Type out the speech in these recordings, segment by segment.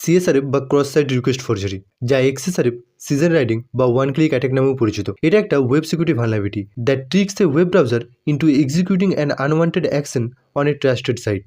CSRF বা cross site request forgery, যা XSRF session riding বা ওয়ান ক্লিক অ্যাটাক নামেও পরিচিত। এটা একটা web security vulnerability that tricks a web browser into executing an unwanted action on a trusted site.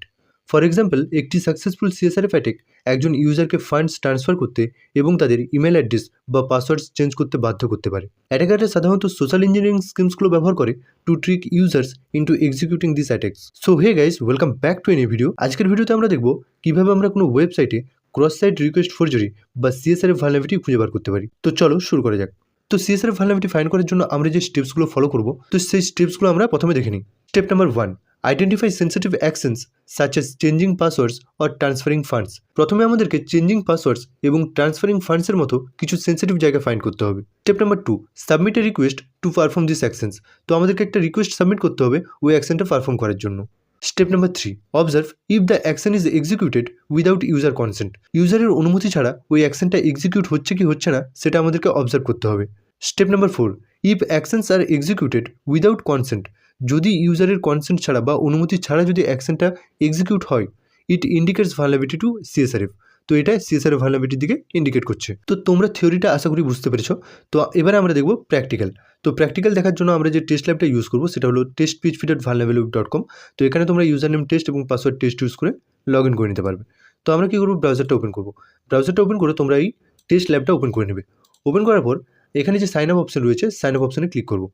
For example, একটি successful CSRF attack একজন ইউজারকে funds transfer করতে এবং তাদের ইমেল অ্যাড্রেস বা পাসওয়ার্ডস চেঞ্জ করতে বাধ্য করতে পারে। অ্যাটাকাররা সাধারণত সোশ্যাল ইঞ্জিনিয়ারিং স্কিমসগুলো ব্যবহার করে to trick users into executing this attacks. So hey guys, welcome back to any video. আজকের ভিডিওতে আমরা দেখব কিভাবে আমরা কোনো ওয়েবসাইটে ক্রস সাইট রিকোয়েস্ট ফরজারি বা CSRF ভালনারেবিলিটি খুঁজে বার করতে পারি। তো চলো শুরু করা যাক। তো CSRF ভালনারেবিলিটি ফাইন্ড করার জন্য আমরা যে স্টেপসগুলো ফলো করব, তো সেই স্টেপসগুলো আমরা প্রথমে দেখে নিই। Step number 1, identify sensitive actions such as changing passwords or transferring funds. প্রথমে আমাদেরকে চেঞ্জিং পাসওয়ার্ডস এবং ট্রান্সফারিং ফান্ডসের মতো কিছু সেন্সিটিভ জায়গা ফাইন্ড করতে হবে। Step number 2, submit A request to perform this actions. তো আমাদেরকে একটা রিকোয়েস্ট সাবমিট করতে হবে ওই অ্যাকশনটা পারফর্ম করার জন্য। Step number 3, observe if the action is executed without user consent. ইউজারের অনুমতি ছাড়া ওই অ্যাকশনটা এক্সিকিউট হচ্ছে কি হচ্ছে না সেটা আমাদেরকে অবজার্ভ করতে হবে। Step number 4, if actions are executed without consent. যদি ইউজারের কনসেন্ট ছাড়া বা অনুমতি ছাড়া যদি অ্যাকশনটা এক্সিকিউট হয়, it indicates vulnerability to CSRF। তো এটা CSRF ভালনারেবিলিটির দিকে ইন্ডিকেট করছে। তো তোমরা থিওরিটা আশা করি বুঝতে পেরেছো। তো এবারে আমরা দেখব প্র্যাকটিক্যাল। তো প্র্যাকটিক্যাল দেখার জন্য আমরা যে টেস্ট ল্যাবটা ইউজ করবো সেটা হলো testphp.vulnerability.com। তো এখানে তোমরা ইউজার নেম টেস্ট এবং পাসওয়ার্ড টেস্ট ইউজ করে লগ ইন করে নিতে পারবে। তো আমরা কী করবো, ব্রাউজারটা ওপেন করবো। ব্রাউজারটা ওপেন করে তোমরা এই টেস্ট ল্যাবটা ওপেন করে নেবে। ওপেন করার পর এখানে যে সাইন আপ অপশন রয়েছে, সাইন আপ অপশনে ক্লিক করবো।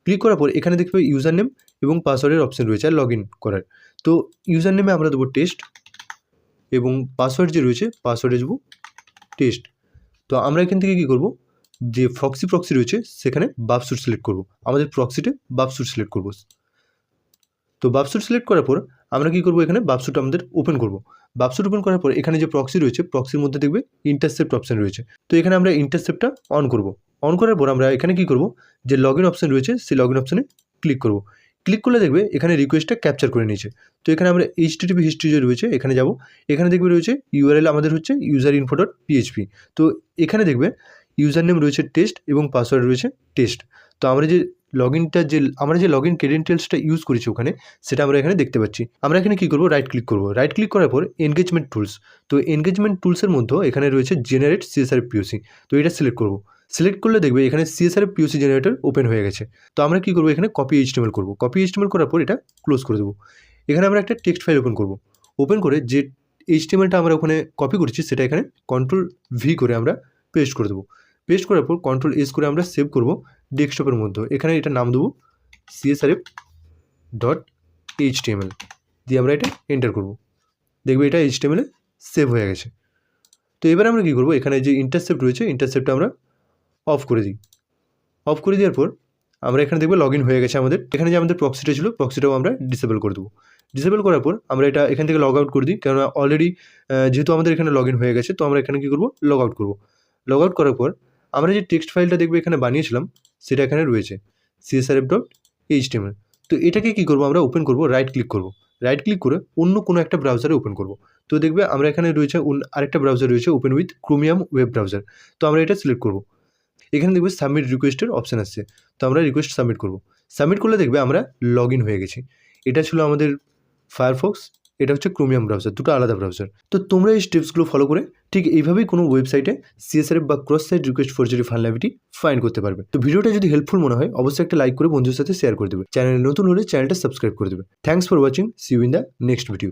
ক্লিক করার পর এখানে দেখবে ইউজার নেম এবং পাসওয়ার্ডের অপশন রয়েছে আর লগ ইন করার। তো ইউজার নেমে আমরা দেবো টেস্ট এবং পাসওয়ার্ড যে রয়েছে পাসওয়ার্ডে দেবো টেস্ট। তো আমরা এখান থেকে কী করবো, যে প্রক্সি রয়েছে সেখানে বাফস্যুট সিলেক্ট করব। আমাদের প্রক্সিতে বাফস্যুট সিলেক্ট করব। তো বাফস্যুট সিলেক্ট করার পর আমরা কী করবো, এখানে বাফস্যুট আমাদের ওপেন করব। বাফস্যুট ওপেন করার পর এখানে যে প্রক্সি রয়েছে প্রক্সির মধ্যে দেখবে ইন্টারসেপ্ট অপশন রয়েছে। তো এখানে আমরা ইন্টারসেপ্টটা অন করব। অন করার পর আমরা এখানে কী করব, যে লগ ইন অপশন রয়েছে সেই লগ ইন অপশানে ক্লিক করব। ক্লিক করলে দেখবে এখানে রিকোয়েস্টটা ক্যাপচার করে নিয়েছে। তো এখানে আমরা HTTP হিস্ট্রি যে রয়েছে এখানে যাব। এখানে দেখবে রয়েছে URL আমাদের হচ্ছে userinfo.php। তো এখানে দেখবে ইউজার নেম রয়েছে টেস্ট এবং পাসওয়ার্ড রয়েছে টেস্ট। তো আমরা যে লগ ইন ক্রেডেন্টিয়ালসটা ইউজ করেছি ওখানে, সেটা আমরা এখানে দেখতে পাচ্ছি। আমরা এখানে কী করবো, রাইট ক্লিক করবো। রাইট ক্লিক করার পর এনগেজমেন্ট টুলস। তো এনগেজমেন্ট টুলসের মধ্যে এখানে রয়েছে জেনারেট CSRF POC। তো এটা সিলেক্ট করবো। সিলেক্ট করলে দেখবে এখানে CSRF POC জেনারেটর ওপেন হয়ে গেছে। তো আমরা কী করবো, এখানে কপি HTML করবো। কপি HTML করার পর এটা ক্লোজ করে দেবো। এখানে আমরা একটা টেক্সট ফাইল ওপেন করবো। ওপেন করে যে HTMLটা আমরা ওখানে কপি করেছি সেটা এখানে Ctrl+V করে আমরা পেস্ট করে দেবো। পেস্ট করার পর Ctrl+S করে আমরা সেভ করব ডেস্কটপের মধ্যে। এখানে এটা নাম দেবো CSRF.html দিয়ে আমরা এটা এন্টার করব। দেখবে এটা HTML এ সেভ হয়ে গেছে। তো এবার আমরা কী করবো, এখানে যে ইন্টারসেপ্ট রয়েছে ইন্টারসেপ্টটা আমরা অফ করে দিই। অফ করে দেওয়ার পর আমরা এখানে দেখবে লগ ইন হয়ে গেছে আমাদের। এখানে যে আমাদের প্রক্সিটা ছিল প্রক্সিটাও আমরা ডিসেবল করে দেবো। ডিসেবল করার পর আমরা এটা এখান থেকে লগ আউট করে দিই, কেননা অলরেডি যেহেতু আমাদের এখানে লগ ইন হয়ে গেছে। তো আমরা এখানে কী করবো, লগ আউট করবো। লগ আউট করার পর আমরা যে টেক্সট ফাইলটা দেখবে এখানে বানিয়েছিলাম সেটা এখানে রয়েছে CSRF.html। তো এটাকে কী করবো, আমরা ওপেন করবো। রাইট ক্লিক করবো। রাইট ক্লিক করে অন্য কোনো একটা ব্রাউজারে ওপেন করবো। তো দেখবে আমরা এখানে রয়েছে আরেকটা ব্রাউজার রয়েছে open with chromium web browser. তো আমরা এটা সিলেক্ট করবো। এখানে দেখবে সাবমিট রিকোয়েস্টের অপশান আসছে। তো আমরা রিকোয়েস্ট সাবমিট করবো। সাবমিট করলে দেখবে আমরা লগ ইন হয়ে গেছি। এটা ছিল আমাদের ফায়ারফক্স, এটা হচ্ছে ক্রোমিয়াম ব্রাউজার, দুটো আলাদা ব্রাউজার। তো তোমরা এই স্টেপসগুলো ফলো করে ঠিক এইভাবেই কোনো ওয়েবসাইটে CSRF বা cross site request forgery vulnerability find করতে পারবে। তো ভিডিওটা যদি হেল্পফুল মনে হয় অবশ্যই একটা লাইক করে বন্ধুদের সাথে শেয়ার করে দেবে। চ্যানেলে নতুন হলে চ্যানেলটা সাবস্ক্রাইব করে দেবে। Thanks for watching. See you in the next video.